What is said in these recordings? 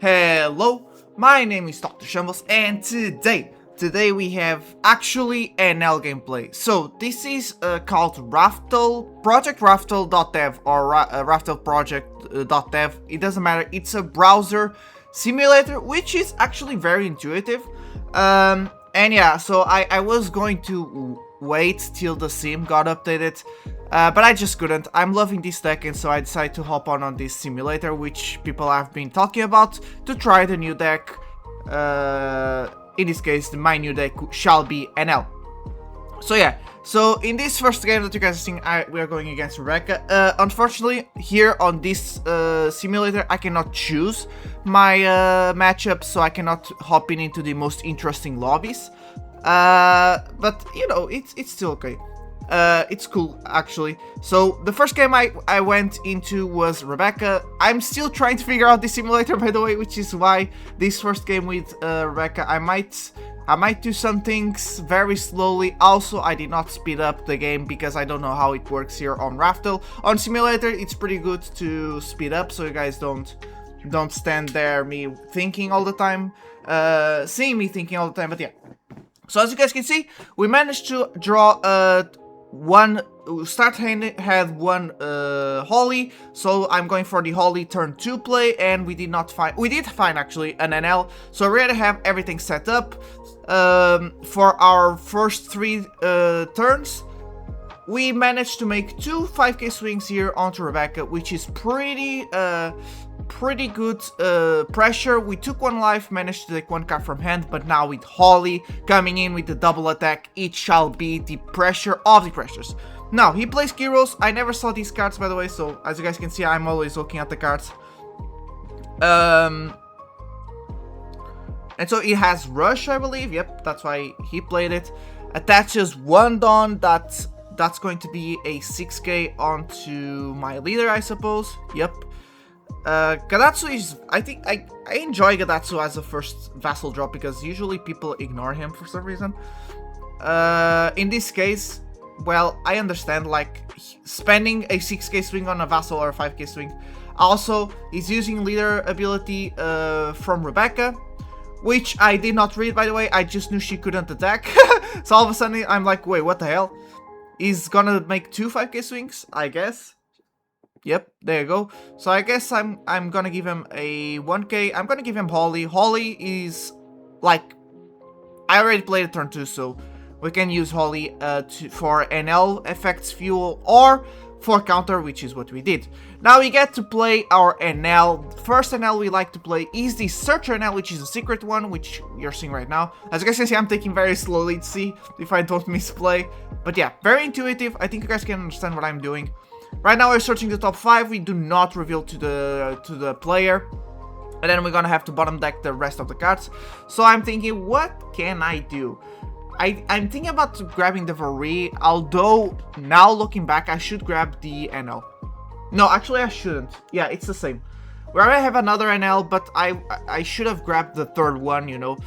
Hello, my name is Dr. Shambles, and today we have actually NL gameplay. So this is called Raftel, Project Raftel.dev or Raftel Project.dev. It doesn't matter. It's a browser simulator, which is actually very intuitive. And yeah, so I was going to wait till the sim got updated. But I just couldn't. I'm loving this deck, and so I decided to hop on this simulator, which people have been talking about, to try the new deck. In this case, my new deck shall be NL. So yeah, so in this first game that you guys are seeing, we are going against Rebecca. Unfortunately, here on this simulator, I cannot choose my matchup, so I cannot hop into the most interesting lobbies. But you know, it's still okay. It's cool, actually. So, the first game I went into was Rebecca. I'm still trying to figure out the simulator, by the way, which is why this first game with Rebecca, I might do some things very slowly. Also, I did not speed up the game because I don't know how it works here on Raftel. On simulator, it's pretty good to speed up, so you guys don't stand there me thinking all the time, seeing me thinking all the time, but yeah. So as you guys can see, we managed to draw one start hand had one Holly, so I'm going for the Holly turn 2 play, and we did find actually an NL, so we already have everything set up. For our first 3 turns, we managed to make 2 5k swings here onto Rebecca, which is pretty good pressure. We took 1 life, managed to take 1 card from hand, but now with Holly coming in with the double attack, it shall be the pressure of the pressures. Now, he plays Gyros. I never saw these cards, by the way, so as you guys can see, I'm always looking at the cards. And so it has Rush, I believe. Yep, that's why he played it. Attaches 1 Dawn, that's going to be a 6k onto my leader, I suppose. Yep. Gadatsu is, I think, I enjoy Gadatsu as a first vassal drop because usually people ignore him for some reason. In this case, well, I understand, like, spending a 6k swing on a vassal or a 5k swing. Also, he's using leader ability from Rebecca, which I did not read, by the way. I just knew she couldn't attack. So all of a sudden, I'm like, wait, what the hell? He's gonna make 2 5k swings, I guess. Yep, there you go. So I guess I'm gonna give him a 1k. I'm gonna give him Holly. Holly is, like, I already played a turn 2, so we can use Holly for NL effects fuel or for counter, which is what we did. Now we get to play our NL. First NL we like to play is the Searcher NL, which is a secret one, which you're seeing right now. As you guys can see, I'm taking very slowly to see if I don't misplay. But yeah, very intuitive. I think you guys can understand what I'm doing. Right now we're searching the top 5. We do not reveal to the player. And then we're gonna have to bottom deck the rest of the cards. So I'm thinking, what can I do? I'm thinking about grabbing the Vori, although now looking back, I should grab the NL. No, actually I shouldn't. Yeah, it's the same. We already have another NL, but I should have grabbed the third one, you know.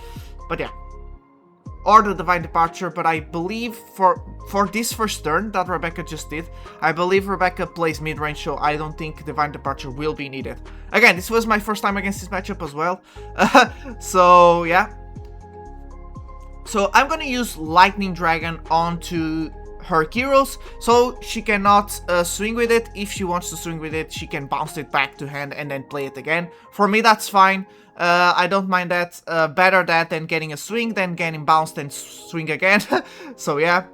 But yeah. Or the Divine Departure, but I believe for this first turn that Rebecca just did, I believe Rebecca plays mid-range, so I don't think Divine Departure will be needed. Again, this was my first time against this matchup as well. So yeah. So I'm gonna use Lightning Dragon onto her Kyros, so she cannot swing with it. If she wants to swing with it, she can bounce it back to hand and then play it again. For me, that's fine. I don't mind that. Better that than getting a swing, then getting bounced and swing again. So yeah.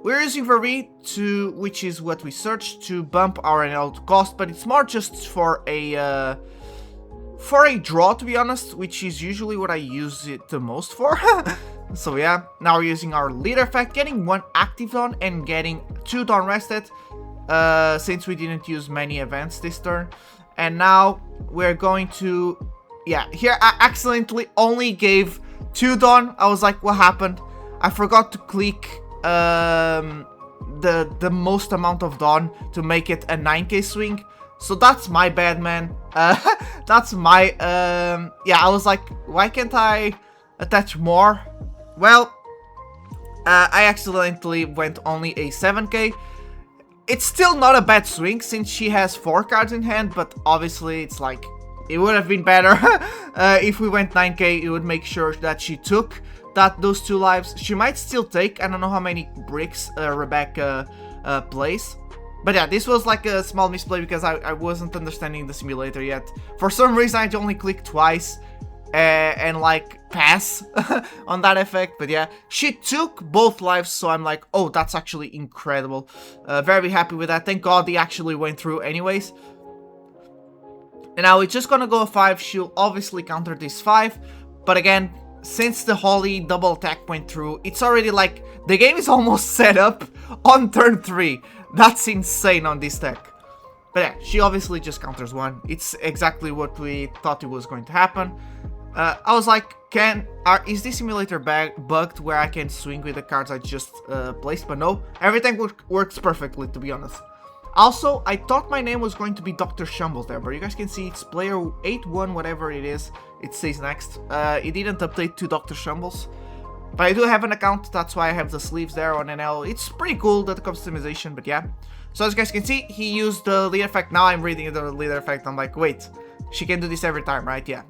We're using Vori to, which is what we searched, to bump our NL cost, but it's more just for a draw, to be honest, which is usually what I use it the most for. So yeah, now we're using our leader effect, getting 1 active Dawn and getting 2 Dawn rested, since we didn't use many events this turn. And now we're going to, yeah, here I accidentally only gave 2 Dawn. I was like, what happened? I forgot to click the most amount of Dawn to make it a 9k swing. So that's my bad, man. That's my, yeah, I was like, why can't I attach more? Well, I accidentally went only a 7k. It's still not a bad swing since she has 4 cards in hand, but obviously it's like, it would have been better if we went 9k. It would make sure that she took those 2 lives. She might still take, I don't know how many bricks Rebecca plays. But yeah, this was like a small misplay because I wasn't understanding the simulator yet. For some reason, I only clicked twice and like pass on that effect. But yeah, she took both lives, so I'm like, oh, that's actually incredible. Very happy with that. Thank God he actually went through anyways. And now it's just gonna go a 5. She'll obviously counter this 5. But again, since the Holly double attack went through, it's already like the game is almost set up on turn 3. That's insane on this deck. But yeah, she obviously just counters 1. It's exactly what we thought it was going to happen. I was like, is this simulator bugged where I can swing with the cards I just placed? But no, everything works perfectly, to be honest. Also, I thought my name was going to be Dr. Shambles there, but you guys can see it's player 81, whatever it is. It says next. It didn't update to Dr. Shambles. But I do have an account, that's why I have the sleeves there on NL. It's pretty cool, the customization, but yeah. So as you guys can see, he used the leader effect. Now I'm reading the leader effect. I'm like, wait, she can do this every time, right? Yeah.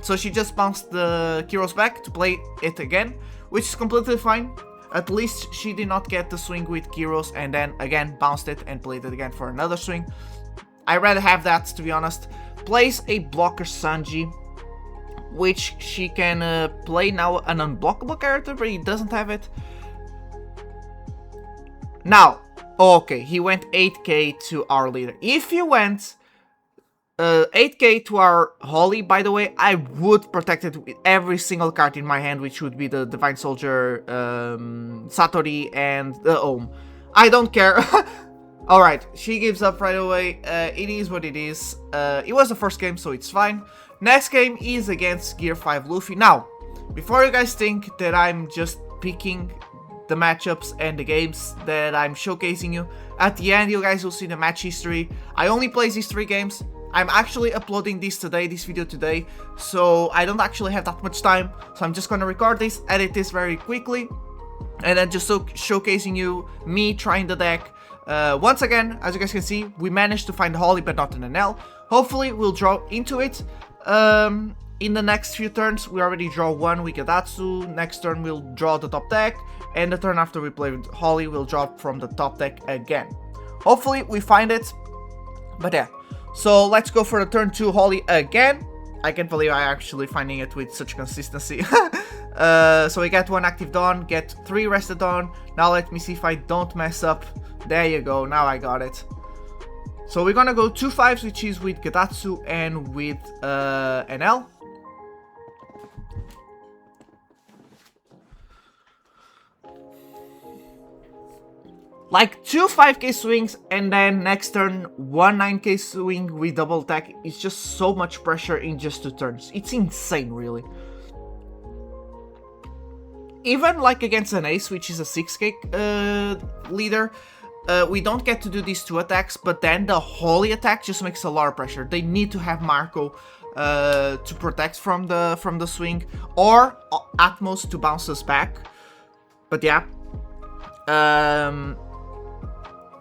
So she just bounced the Kyros back to play it again, which is completely fine. At least she did not get the swing with Kyros and then again bounced it and played it again for another swing. I'd rather have that, to be honest. Plays a blocker Sanji, which she can play now an unblockable character, but he doesn't have it. Now, okay, he went 8k to our leader. If you went 8k to our Holly, by the way, I would protect it with every single card in my hand, which would be the Divine Soldier, Satori, and the Ohm. I don't care. Alright, she gives up right away. It is what it is. It was the first game, so it's fine. Next game is against Gear 5 Luffy. Now, before you guys think that I'm just picking the matchups and the games that I'm showcasing you, at the end you guys will see the match history. I only play these 3 games. I'm actually uploading this video today, so I don't actually have that much time. So I'm just gonna record this, edit this very quickly, and then just showcasing you me trying the deck. Once again, as you guys can see, we managed to find the Holly, but not an NL. Hopefully we'll draw into it. In the next few turns, we already draw 1 with Gadatsu. Next turn we'll draw the top deck, and the turn after we play with Holly, we'll draw from the top deck again. Hopefully we find it, but yeah. So let's go for the turn 2 Holly again. I can't believe I'm actually finding it with such consistency. So we get 1 active Dawn, get 3 rested Dawn. Now let me see if I don't mess up. There you go, now I got it. So we're gonna go 2 5s, which is with Gadatsu and with NL. Like 2 5k swings, and then next turn 1 9k swing with double attack. It's just so much pressure in just 2 turns. It's insane, really. Even like against an ace, which is a 6k leader, we don't get to do these 2 attacks, but then the Holy attack just makes a lot of pressure. They need to have Marco to protect from the swing, or Atmos to bounce us back. But yeah.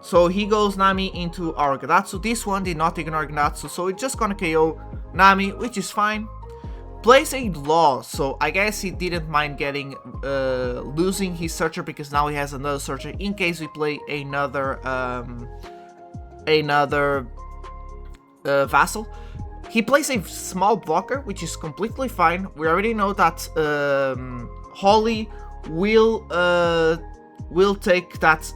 So he goes Nami into our Gadatsu. This one did not ignore Gadatsu, so it's just gonna KO Nami, which is fine. Plays a Law, so I guess he didn't mind getting losing his Searcher, because now he has another Searcher in case we play another Vassal. He plays a small blocker, which is completely fine. We already know that Holly will take that.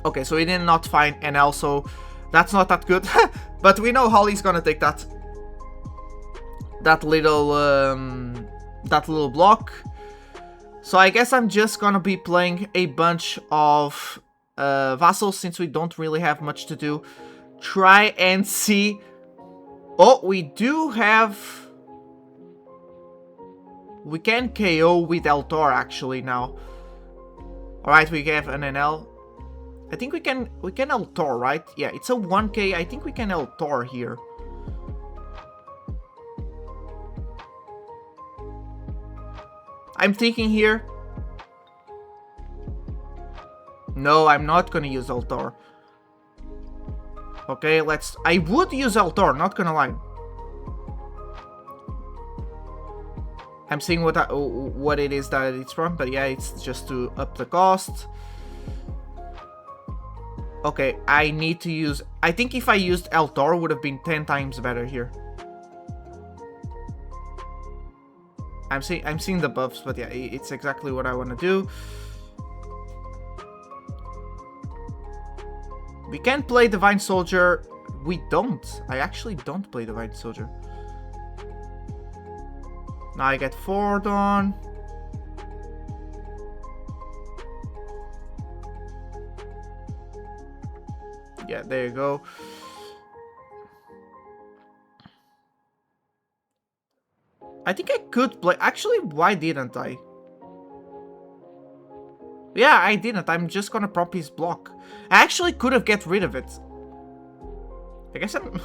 Okay, so he did not find NL, so that's not that good. But we know Holly's gonna take that little block. So I guess I'm just gonna be playing a bunch of vassals, since we don't really have much to do. Try and see. Oh, we do have. We can KO with Eltor actually now. Alright, we have an NL. I think we can Eltor, right? Yeah, it's a 1k. I think we can Eltor here. I'm thinking here. No, I'm not gonna use Eltor. Okay, I would use Eltor, not gonna lie. I'm seeing what it is that it's from, but yeah, it's just to up the cost. Okay, I need to use... I think if I used Eltor, would have been 10 times better here. I'm seeing the buffs, but yeah, it's exactly what I want to do. We can play Divine Soldier. We don't. I actually don't play Divine Soldier. Now I get 4 Dawn. Yeah, there you go. I think I could play... Actually, why didn't I? Yeah, I didn't. I'm just gonna prop his block. I actually could have get rid of it. I guess I'm...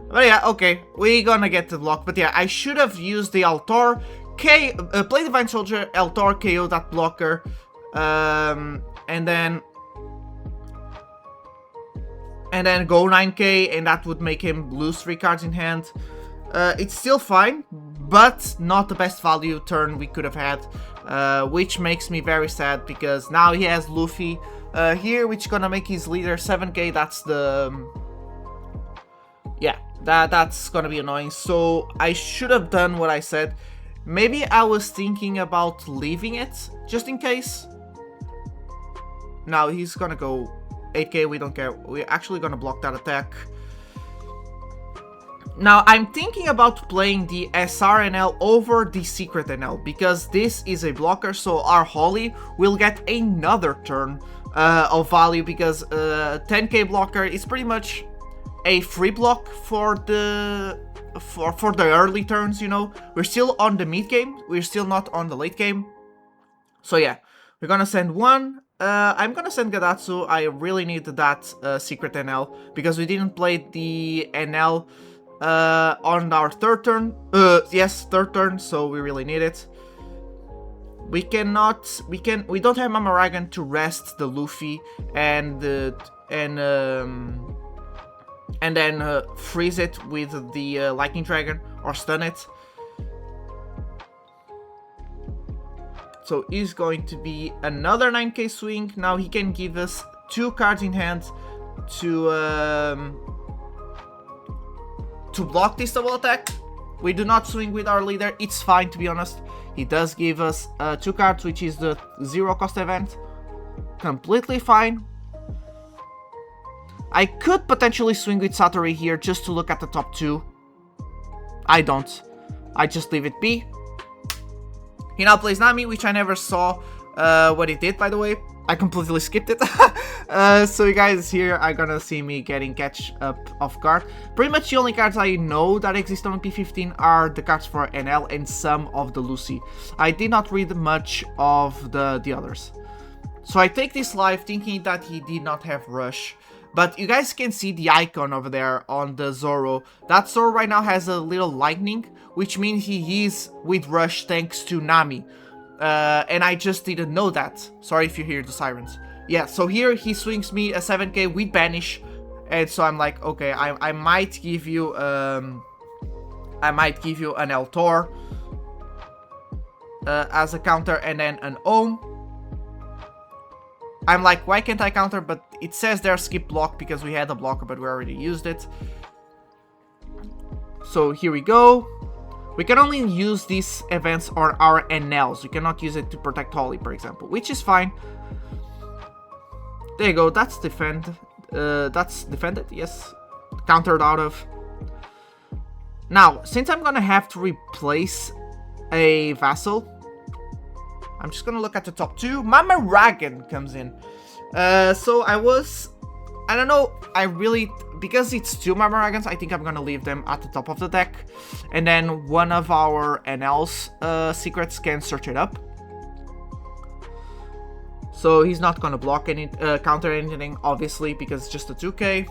But yeah, okay. We're gonna get the block. But yeah, I should have used the Altor. Play Divine Soldier, Altor, KO that blocker. And then go 9k, and that would make him lose 3 cards in hand. It's still fine, but not the best value turn we could have had, which makes me very sad, because now he has Luffy here, which is gonna make his leader 7k. That's the... yeah, that's gonna be annoying. So I should have done what I said. Maybe I was thinking about leaving it, just in case. Now he's gonna go 8k, we don't care. We're actually gonna block that attack. Now, I'm thinking about playing the SRNL over the Secret NL, because this is a blocker, so our Holly will get another turn of value, because 10k blocker is pretty much a free block for the early turns, you know. We're still on the mid game, we're still not on the late game. So yeah, we're gonna send one. I'm gonna send Gadatsu. I really need that Secret NL, because we didn't play the NL on our third turn. Yes, third turn, so we really need it. We don't have Mamaragan to rest the Luffy and then freeze it with the Lightning Dragon or stun it. So is going to be another 9k swing. Now he can give us 2 cards in hand to block this double attack. We do not swing with our leader. It's fine, to be honest. He does give us 2 cards, which is the 0 cost event. Completely fine. I could potentially swing with Satori here just to look at the top 2. I don't. I just leave it be. He now plays Nami, which I never saw what he did, by the way. I completely skipped it. So you guys here are gonna see me getting catch up off guard. Pretty much the only cards I know that exist on OP15 are the cards for NL and some of the Lucy. I did not read much of the others. So I take this live thinking that he did not have Rush. But you guys can see the icon over there on the Zoro. That Zoro right now has a little lightning, which means he is with Rush thanks to Nami. And I just didn't know that. Sorry if you hear the sirens. Yeah, so here he swings me a 7k with Banish. And so I'm like, okay, I might give you an Eltor as a counter, and then an Ohm. I'm like, why can't I counter? But it says there skip block because we had a blocker, but we already used it. So here we go. We can only use these events on our NLs. We cannot use it to protect Holly, for example, which is fine. There you go. That's defend. That's defended. Yes, countered out of. Now, since I'm gonna have to replace a vassal, I'm just gonna look at the top 2. Mamaragan comes in. So I don't know, because it's 2 Mamaragans, I think I'm gonna leave them at the top of the deck. And then one of our NL's secrets can search it up. So he's not gonna block any, counter anything, obviously, because it's just a 2k.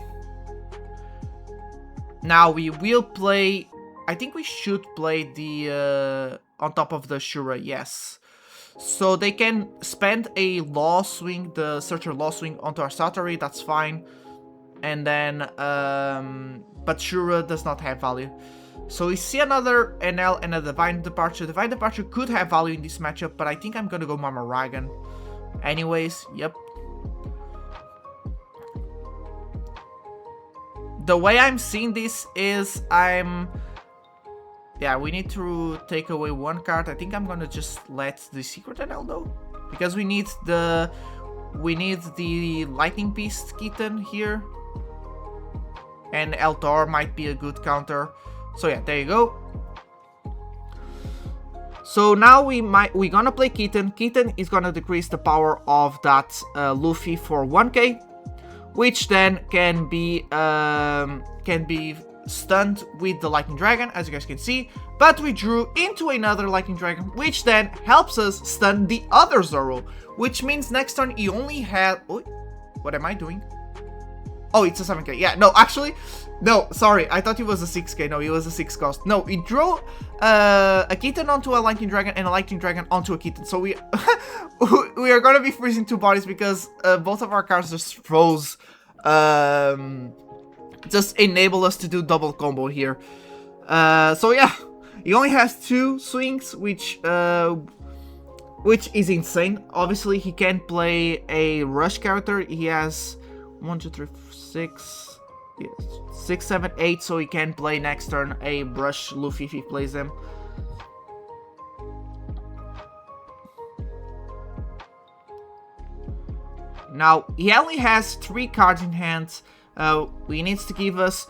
Now we will play, I think we should play the, on top of the Shura, yes. So they can spend a law swing, the Searcher law swing onto our Satori, that's fine. and then but Shura does not have value. So we see another NL and a Divine Departure. Divine Departure could have value in this matchup, but I think I'm gonna go Mamaragan. Anyways, yep. The way I'm seeing this is yeah, we need to take away one card. I think I'm gonna just let the Secret NL though, because we need the Lightning Beast Kitten here, and Eldor might be a good counter. So yeah, there you go. So now we're gonna play Kitten. Kitten is gonna decrease the power of that Luffy for 1k, which then can be stunned with the Lightning Dragon, as you guys can see. But we drew into another Lightning Dragon, which then helps us stun the other Zoro, which means next turn he only had... Oh, what am I doing? Oh, it's a 7k. Yeah, no, actually, no, sorry. I thought it was a 6k. No, it was a 6 cost. No, he drew a Kitten onto a Lightning Dragon and a Lightning Dragon onto a Kitten. So we we are going to be freezing two bodies because both of our cards just froze. Just enable us to do double combo here. So yeah, he only has 2 swings, which is insane. Obviously, he can't play a rush character. He has 1, 2, 3, 6, yes, 6, 7, 8, so he can play next turn a brush Luffy if he plays them. Now, he only has 3 cards in hand. He needs to give us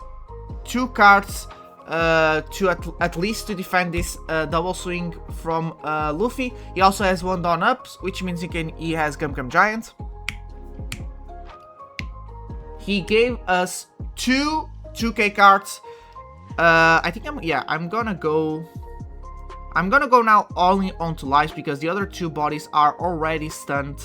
2 cards to at least to defend this double swing from Luffy. He also has 1 Dawn Up, which means he has Gum Gum Giant. He gave us 2 2k cards. I think I'm gonna go now only onto lives because the other 2 bodies are already stunned.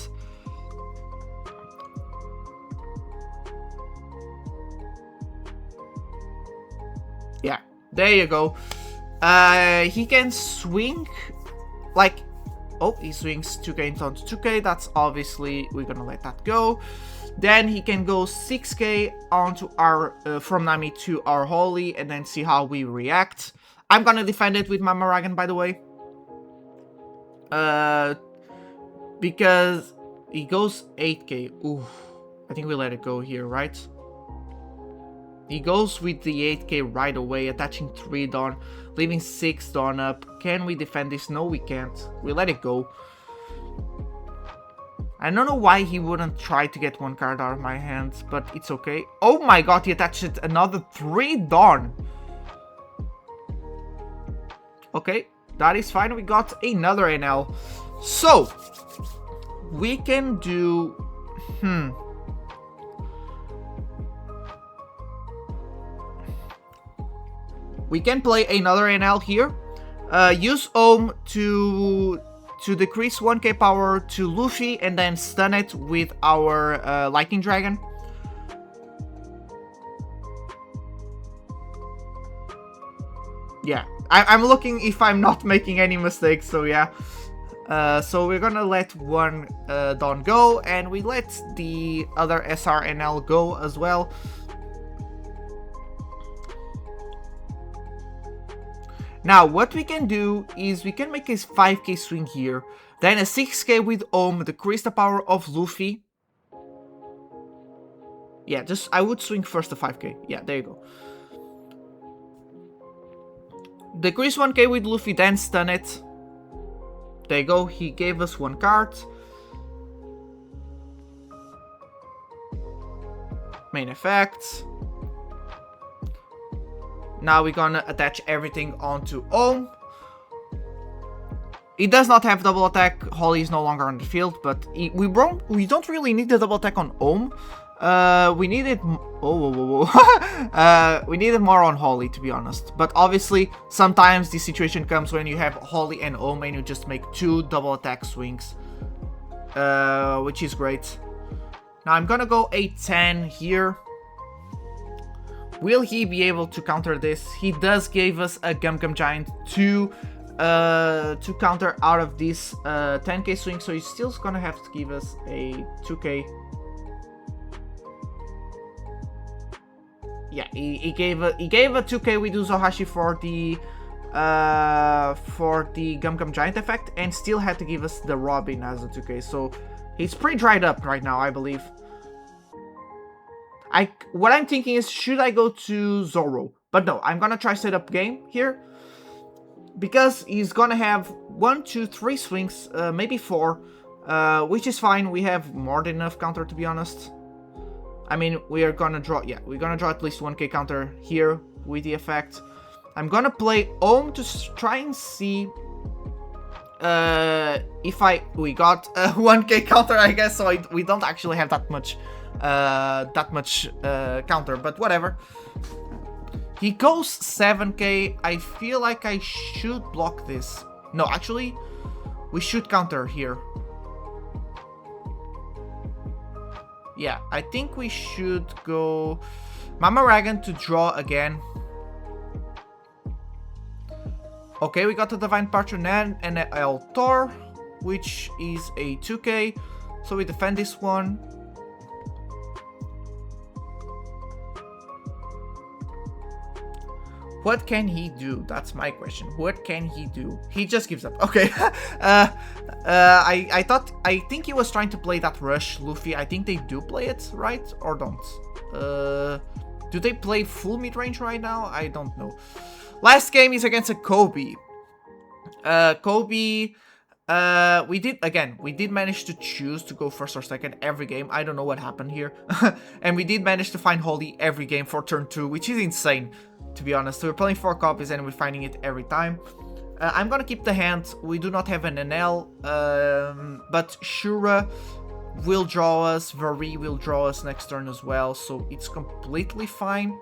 Yeah, there you go. He can swing like... Oh, he swings 2k onto 2k. That's obviously, we're gonna let that go. Then he can go 6k onto our from Nami to our Holy, and then see how we react. I'm gonna defend it with Mamaragan, by the way, because he goes 8k. Ooh, I think we let it go here, right? He goes with the 8k right away, attaching 3 Dawn, leaving 6 Dawn up. Can we defend this? No, we can't. We let it go. I don't know why he wouldn't try to get 1 card out of my hands, but it's okay. Oh my god, he attached another 3 Dawn. Okay, that is fine. We got another NL. So, we can do... We can play another NL here. Use Ohm to decrease 1k power to Luffy and then stun it with our Lightning Dragon. Yeah, I'm looking if I'm not making any mistakes, so yeah. So we're gonna let 1 Dawn go, and we let the other SRNL go as well. Now, what we can do is we can make a 5k swing here, then a 6k with Ohm, decrease the power of Luffy. Yeah, I would swing first the 5k. Yeah, there you go. Decrease 1k with Luffy, then stun it. There you go, he gave us 1 card. Main effect. Now we're gonna attach everything onto Ohm. It does not have double attack. Holly is no longer on the field, but we don't really need the double attack on Ohm. We needed... we needed more on Holly, to be honest. But obviously, sometimes this situation comes when you have Holly and Ohm and you just make 2 double attack swings. Which is great. Now I'm gonna go 8-10 here. Will he be able to counter this? He does give us a Gum Gum Giant to counter out of this 10k swing, so he's still gonna have to give us a 2k. yeah, he gave a 2k with Uzohashi for the Gum Gum Giant effect, and still had to give us the Robin as a 2k. So he's pretty dried up right now, I believe. What I'm thinking is, should I go to Zoro? But no, I'm gonna try set up game here, because he's gonna have 1, 2, 3 swings, maybe 4, which is fine. We have more than enough counter, to be honest. I mean, we are gonna draw, yeah, we're gonna draw at least 1k counter here with the effect. I'm gonna play Ohm to try and see if we got a 1k counter, I guess, so we don't actually have that much counter, but whatever. He goes 7k. I feel like I should block this. No, actually, we should counter here. Yeah, I think we should go Mama Ragan to draw again. Okay, we got the Divine Patron and El Tor, which is a 2k. So we defend this one. What can he do? That's my question. What can he do? He just gives up. Okay. I think he was trying to play that Rush Luffy. I think they do play it, right? Or don't? Do they play full mid-range right now? I don't know. Last game is against a Kobe. Kobe, we did manage to choose to go first or second every game. I don't know what happened here. And we did manage to find Holy every game for turn 2, which is insane, to be honest. So we're playing 4 copies and we're finding it every time. I'm gonna keep the hand. We do not have an NL, but Shura will draw us. Vari will draw us next turn as well, so it's completely fine.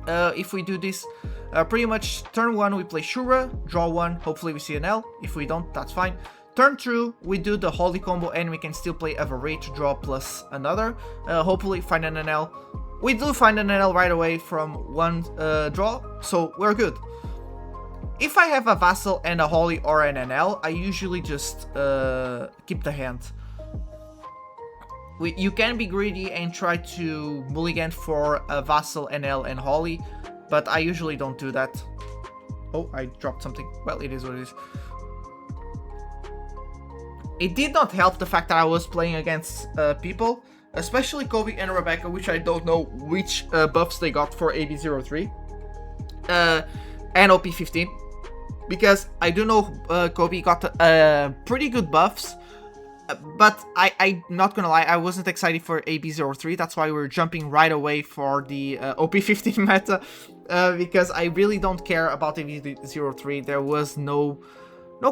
If we do this, pretty much turn 1 we play Shura, draw 1, hopefully we see an L. If we don't, that's fine. Turn 2 we do the Holy combo and we can still play a Vari to draw plus another. Hopefully find an NL. We do find an NL right away from 1 draw, so we're good. If I have a Vassal and a Holy or an NL, I usually just keep the hand. You can be greedy and try to mulligan for a Vassal, NL, and Holy, but I usually don't do that. Oh, I dropped something. Well, it is what it is. It did not help the fact that I was playing against people, especially Kobe and Rebecca, which I don't know which buffs they got for AB03 and OP15, because I do know Kobe got pretty good buffs. But I'm not gonna lie, I wasn't excited for AB03, that's why we're jumping right away for the OP15 meta, because I really don't care about AB03, there was no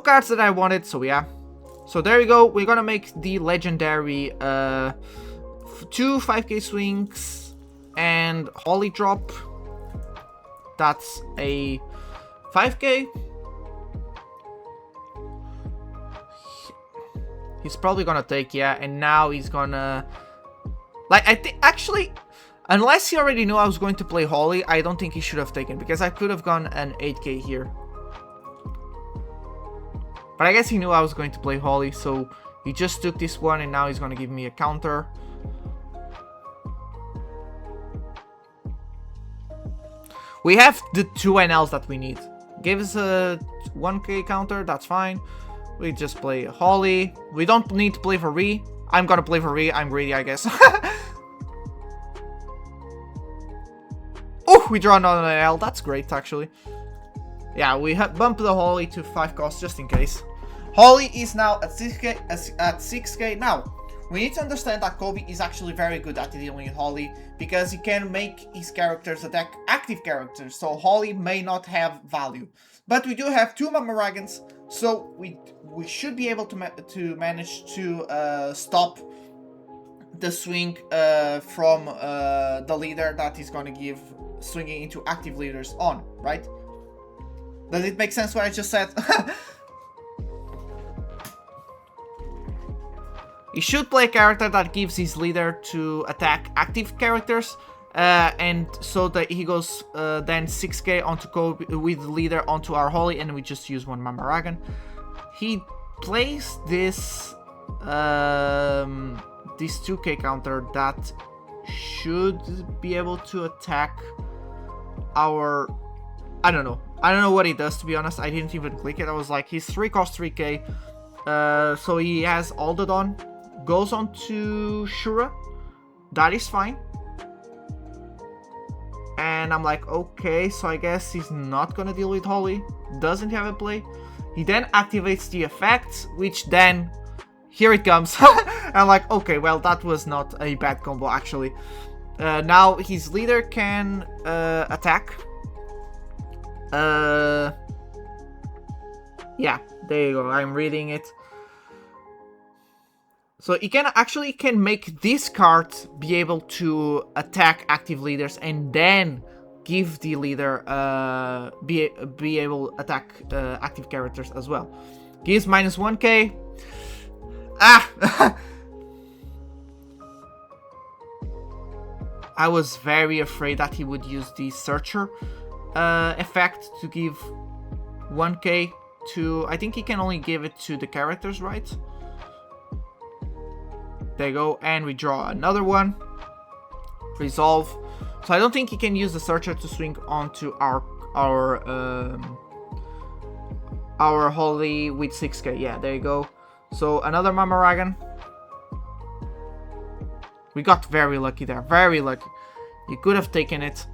cards that I wanted, so yeah. So there you go, we're gonna make the legendary 2 5k swings and Holy drop. That's a 5k. He's probably gonna take, yeah, and now he's gonna... Like, I think, actually, unless he already knew I was going to play Holy, I don't think he should have taken, because I could have gone an 8k here. But I guess he knew I was going to play Holy, so he just took this one, and now he's gonna give me a counter. We have the 2 NLs that we need. Give us a 1k counter, that's fine. We just play Holy. We don't need to play Vari. I'm gonna play Vari. I'm greedy, I guess. Oh, we draw another L. That's great, actually. Yeah, we bump the Holy to 5 cost just in case. Holy is now at 6k. Now, we need to understand that Kobe is actually very good at dealing with Holy, because he can make his characters attack active characters, so Holy may not have value. But we do have 2 Mamaragans, so we should be able to manage to stop the swing from the leader that is going to give swinging into active leaders on, right? Does it make sense what I just said? He should play a character that gives his leader to attack active characters, and so that he goes then 6k onto Kobe with the leader onto our Holy, and we just use 1 Mamaragan. He plays this 2k counter that should be able to attack our... I don't know. I don't know what he does, to be honest. I didn't even click it. I was like, he's 3 cost 3k. So he has Aldodon. Goes on to Shura. That is fine. And I'm like, okay, so I guess he's not gonna deal with Holly. Doesn't have a play. He then activates the effects, which then... Here it comes. I'm like, okay, well, that was not a bad combo, actually. Now, his leader can attack. Yeah, there you go. I'm reading it. So he can actually make this card be able to attack active leaders and then give the leader be able to attack active characters as well. Gives minus 1k. Ah! I was very afraid that he would use the Searcher effect to give 1k to... I think he can only give it to the characters, right? There you go, and we draw another one. Resolve. So I don't think he can use the Searcher to swing onto our Holly with 6k. Yeah, there you go. So another Mamaragan. We got very lucky there, very lucky. You could have taken it.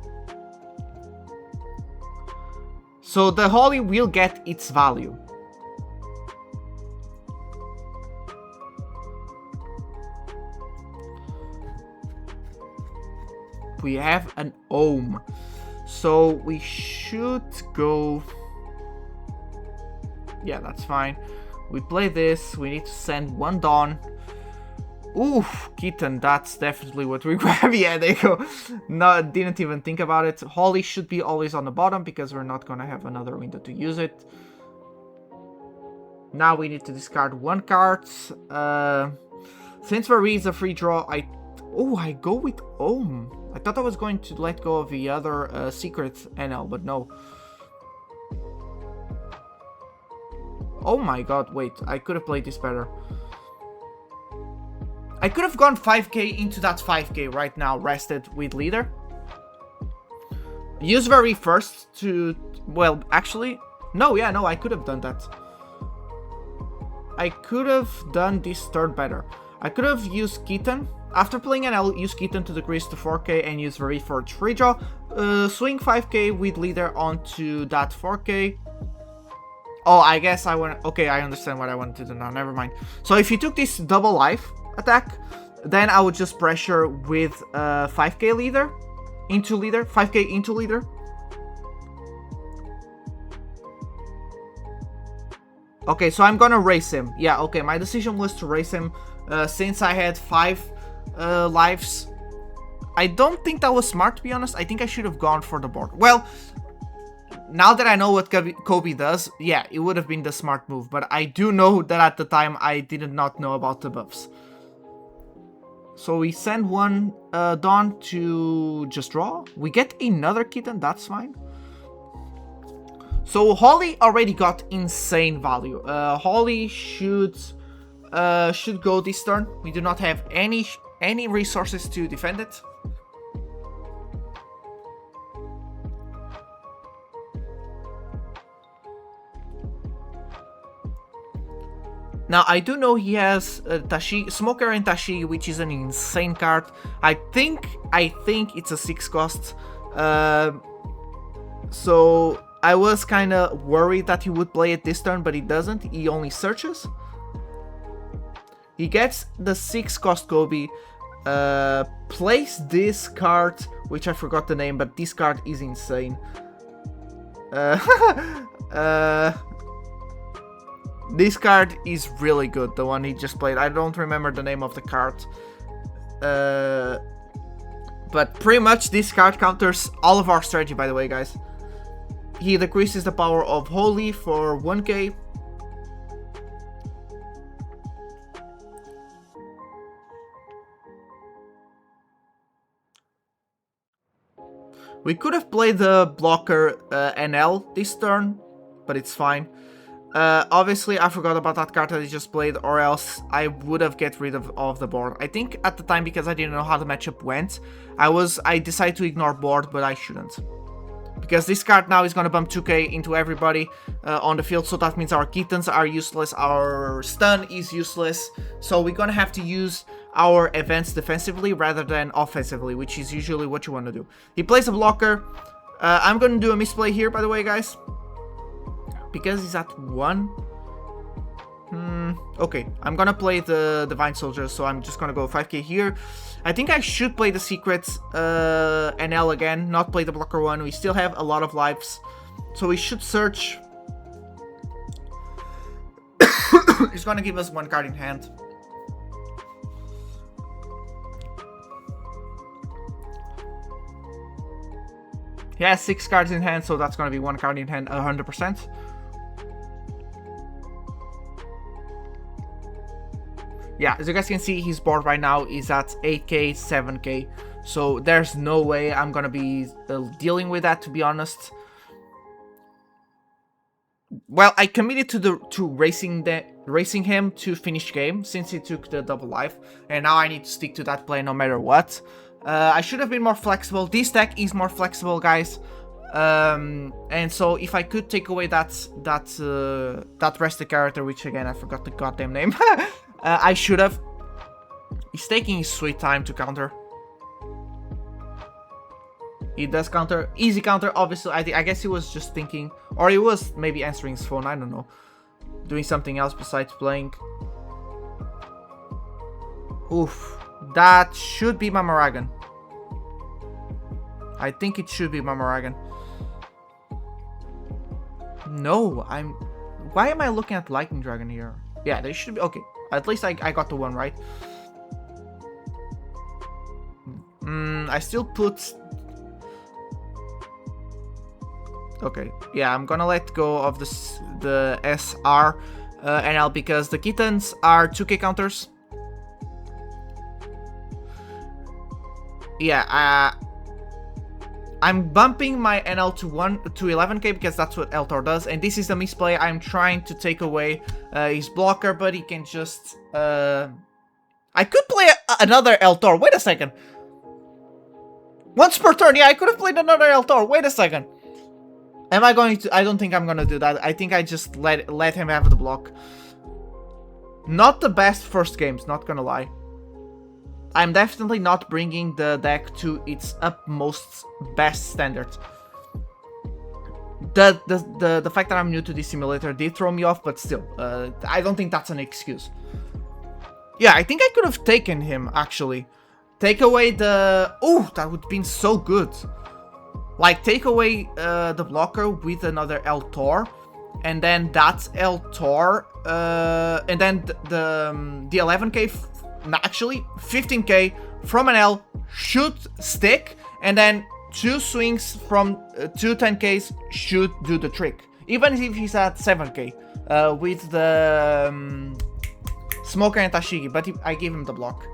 So the Holly will get its value. We have an Ohm. So we should go... Yeah, that's fine. We play this. We need to send one Dawn. Oof, Kitten, that's definitely what we grab. Yeah, there you go. No, didn't even think about it. Holly should be always on the bottom because we're not gonna have another window to use it. Now we need to discard one card. Since Marie is a free draw, I go with Ohm. I thought I was going to let go of the other secret NL, but no. Oh my god, wait, I could have played this better. I could have gone 5k into that 5k right now, rested with leader. Use Very first to... Well, actually... No, yeah, no, I could have done that. I could have done this turn better. I could have used Kitten. After playing NL, use Kitten to decrease to 4k and use Very for free draw. Swing 5k with leader onto that 4k. Oh, I guess I want... Okay, I understand what I wanted to do now. Never mind. So if you took this double life attack, then I would just pressure with 5k leader into leader. 5k into leader. Okay, so I'm gonna race him. Yeah, okay, my decision was to race him since I had 5 lives. I don't think that was smart, to be honest. I think I should have gone for the board. Well... Now that I know what Kobe does, yeah, it would have been the smart move. But I do know that at the time I did not know about the buffs. So we send one Dawn to just draw. We get another Kitten, that's fine. So Holly already got insane value. Holly should go this turn. We do not have any resources to defend it. Now, I do know he has Smoker and Tashi, which is an insane card. I think it's a 6 cost. So I was kind of worried that he would play it this turn, but he doesn't. He only searches. He gets the 6 cost Kobe. Plays this card, which I forgot the name, but this card is insane. This card is really good, the one he just played. I don't remember the name of the card. But pretty much this card counters all of our strategy, by the way, guys. He decreases the power of Holy for 1k. We could have played the blocker NL this turn, but it's fine. Obviously, I forgot about that card that I just played, or else I would have get rid of the board. I think at the time, because I didn't know how the matchup went, I decided to ignore board, but I shouldn't. Because this card now is going to bump 2k into everybody on the field, so that means our kittens are useless, our stun is useless, so we're going to have to use our events defensively rather than offensively, which is usually what you want to do. He plays a blocker. I'm going to do a misplay here, by the way, guys. Because he's at 1. Okay, I'm gonna play the Divine Soldier, so I'm just gonna go 5k here. I think I should play the Secret NL again, not play the blocker one. We still have a lot of lives, so we should search. He's gonna give us 1 card in hand. He has 6 cards in hand, so that's gonna be 1 card in hand 100%. Yeah, as you guys can see, his board right now is at 8k, 7k. So there's no way I'm gonna be dealing with that, to be honest. Well, I committed to racing him to finish game since he took the double life, and now I need to stick to that play no matter what. I should have been more flexible. This deck is more flexible, guys. And so if I could take away that rested character, which again I forgot the goddamn name. I should have. He's taking his sweet time to counter. He does counter. Easy counter, obviously. I guess he was just thinking. Or he was maybe answering his phone, I don't know. Doing something else besides playing. Oof. That should be Mamaragan. I think it should be Mamaragan. No, why am I looking at Lightning Dragon here? Yeah, they should be. Okay. At least I got the one right. I still put... Okay, yeah, I'm gonna let go of the SR NL because the kittens are 2k counters. Yeah, I'm bumping my NL to 11k because that's what Eltor does, and this is the misplay. I'm trying to take away his blocker, but he can just... I could play another Eltor. Wait a second. Once per turn. Yeah, I could have played another Eltor. Wait a second. Am I going to... I don't think I'm going to do that. I think I just let him have the block. Not the best first games, not going to lie. I'm definitely not bringing the deck to its utmost best standard. The fact that I'm new to this simulator did throw me off, but still, I don't think that's an excuse. Yeah, I think I could have taken him, actually. Take away the... Oh, that would have been so good. Like, take away the blocker with another Eltor, and then that's Eltor, and then the 11k... Actually, 15k from an L should stick, and then 2 swings from 2 10ks should do the trick. Even if he's at 7k with the Smoker and Tashigi, but I gave him the block.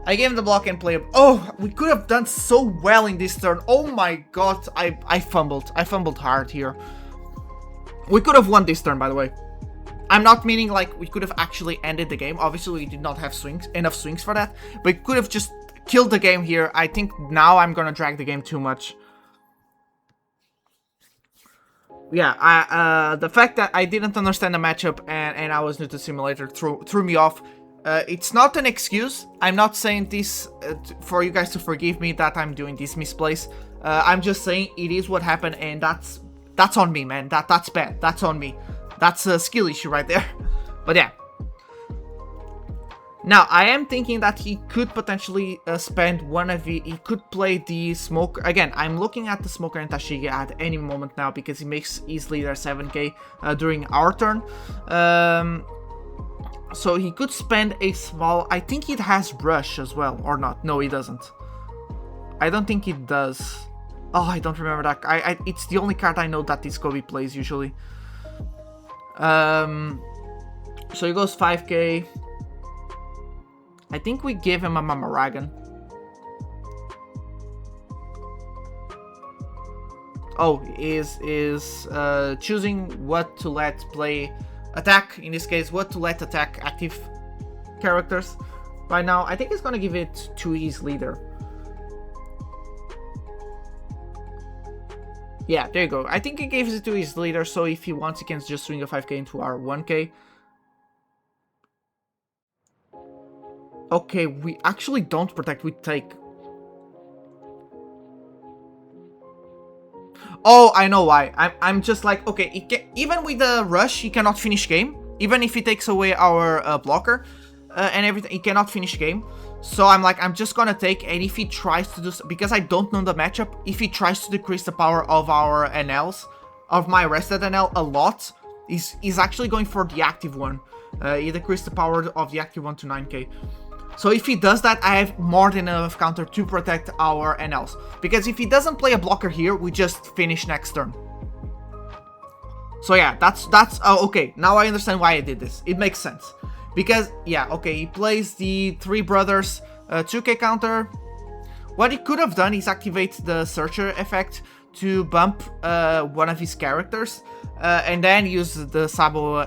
I gave him the block and play. Oh, we could have done so well in this turn. Oh my god, I fumbled. I fumbled hard here. We could have won this turn, by the way. I'm not meaning like we could have actually ended the game. Obviously, we did not have enough swings for that. But we could have just killed the game here. I think now I'm gonna drag the game too much. Yeah, the fact that I didn't understand the matchup and I was new to simulator threw me off. It's not an excuse. I'm not saying this for you guys to forgive me that I'm doing this misplays. I'm just saying it is what happened, and that's on me, man. That's bad. That's on me. That's a skill issue right there. But yeah. Now, I am thinking that he could potentially spend one of the... He could play the Smoker... Again, I'm looking at the Smoker and Tashigi at any moment now because he makes easily their 7k during our turn. So he could spend a small... I think it has Rush as well, or not. No, he doesn't. I don't think it does. Oh, I don't remember that. It's the only card I know that this Kobe plays usually. So he goes 5k. I think we give him a Mamaragan. is choosing what to let play attack. In this case, what to let attack active characters. Right now, I think it's gonna give it to his leader. Yeah, there you go. I think he gives it to his leader, so if he wants, he can just swing a 5k into our 1k. Okay, we actually don't protect, we take. Oh, I know why. I'm just like, okay, even with the rush, he cannot finish game. Even if he takes away our blocker and everything, he cannot finish game. So I'm like, I'm just gonna take, and if he tries to do, because I don't know the matchup, if he tries to decrease the power of our NLs, of my rested NL a lot, he's actually going for the active one. He decreased the power of the active one to 9k. So if he does that, I have more than enough counter to protect our NLs. Because if he doesn't play a blocker here, we just finish next turn. So yeah, that's okay. Now I understand why I did this. It makes sense. Because, yeah, okay, he plays the 3 brothers 2k counter. What he could have done is activate the searcher effect to bump one of his characters. And then use the Sabo,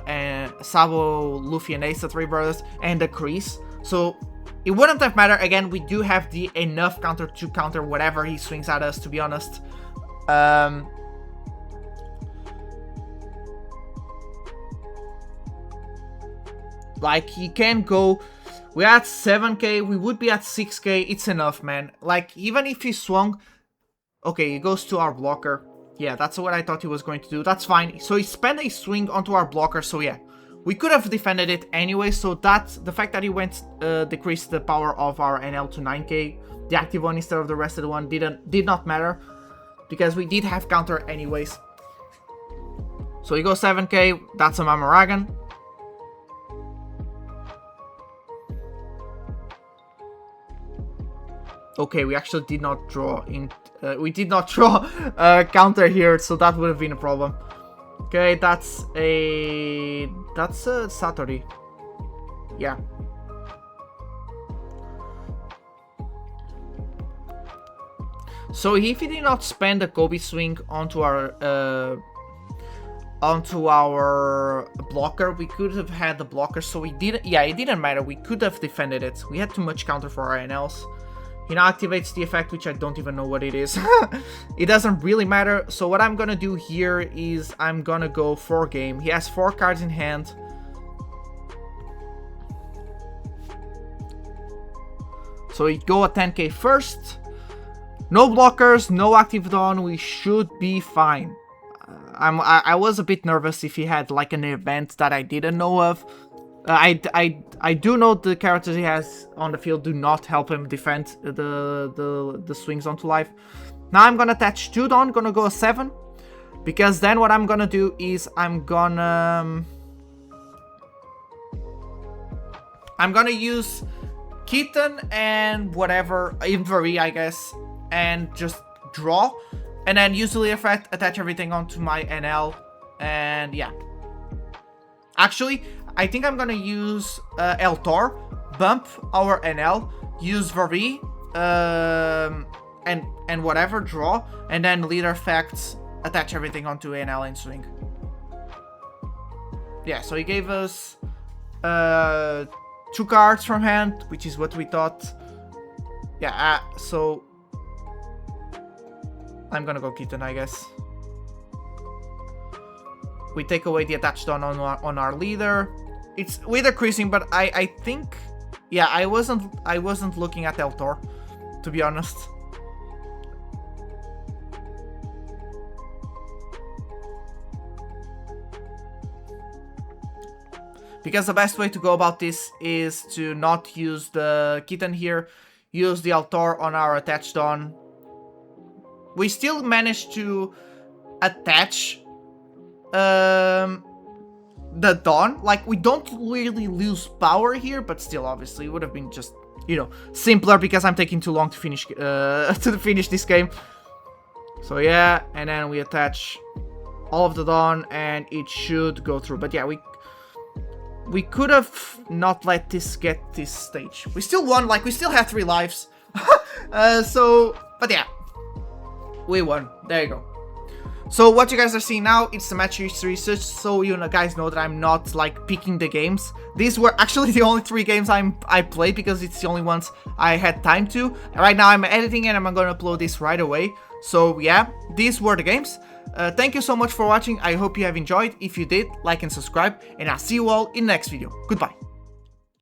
Luffy, and Ace, the 3 brothers, and the Kreese. So it wouldn't have mattered. Again, we do have the enough counter to counter whatever he swings at us, to be honest. Like, he can go. We're at 7k, we would be at 6k. It's enough, man. Like, even if he swung. Okay, he goes to our blocker. Yeah, that's what I thought he was going to do. That's fine. So he spent a swing onto our blocker, so yeah. We could have defended it anyway, so that's the fact that he went decreased the power of our NL to 9k, the active one instead of the rested one, did not matter, because we did have counter anyways. So he goes 7k, that's a Mamaragan. Okay, we actually did not draw in. We did not draw counter here, so that would have been a problem. Okay, that's a Satori. Yeah. So if he did not spend a Kobe swing onto our blocker, we could have had the blocker. So we didn't. Yeah, it didn't matter. We could have defended it. We had too much counter for our NLs. He now activates the effect, which I don't even know what it is. It doesn't really matter. So what I'm gonna do here is I'm gonna go for game. He has 4 cards in hand. So we go at 10k first. No blockers, no active dawn. We should be fine. I was a bit nervous if he had like an event that I didn't know of. I do know the characters he has on the field do not help him defend the swings onto life. Now I'm gonna attach 2 Dawn, gonna go a 7. Because then what I'm gonna do is I'm gonna use Keaton and whatever, Inventory, I guess, and just draw. And then use the lead effect, attach everything onto my NL, and yeah. Actually, I think I'm gonna use El Tor, bump our NL, use Vari, and whatever, draw, and then leader effects, attach everything onto NL and swing. Yeah, so he gave us 2 cards from hand, which is what we thought. Yeah, so I'm gonna go Keaton, I guess. We take away the attached on our leader. It's with decreasing, but I think, yeah, I wasn't looking at El Tor, to be honest. Because the best way to go about this is to not use the Kitten here, use the El Tor on our attached on. We still managed to attach the Dawn. Like, we don't really lose power here, but still, obviously, it would have been just, you know, simpler because I'm taking too long to finish this game. So yeah, and then we attach all of the Dawn, and it should go through. But yeah, we could have not let this get this stage. We still won, like, we still have 3 lives. So, but yeah, we won. There you go. So what you guys are seeing now, it's the match history, just so you guys know that I'm not like picking the games. These were actually the only 3 games I played because it's the only ones I had time to. Right now I'm editing and I'm gonna upload this right away. So yeah, these were the games. Thank you so much for watching. I hope you have enjoyed. If you did, like and subscribe, and I'll see you all in the next video. Goodbye.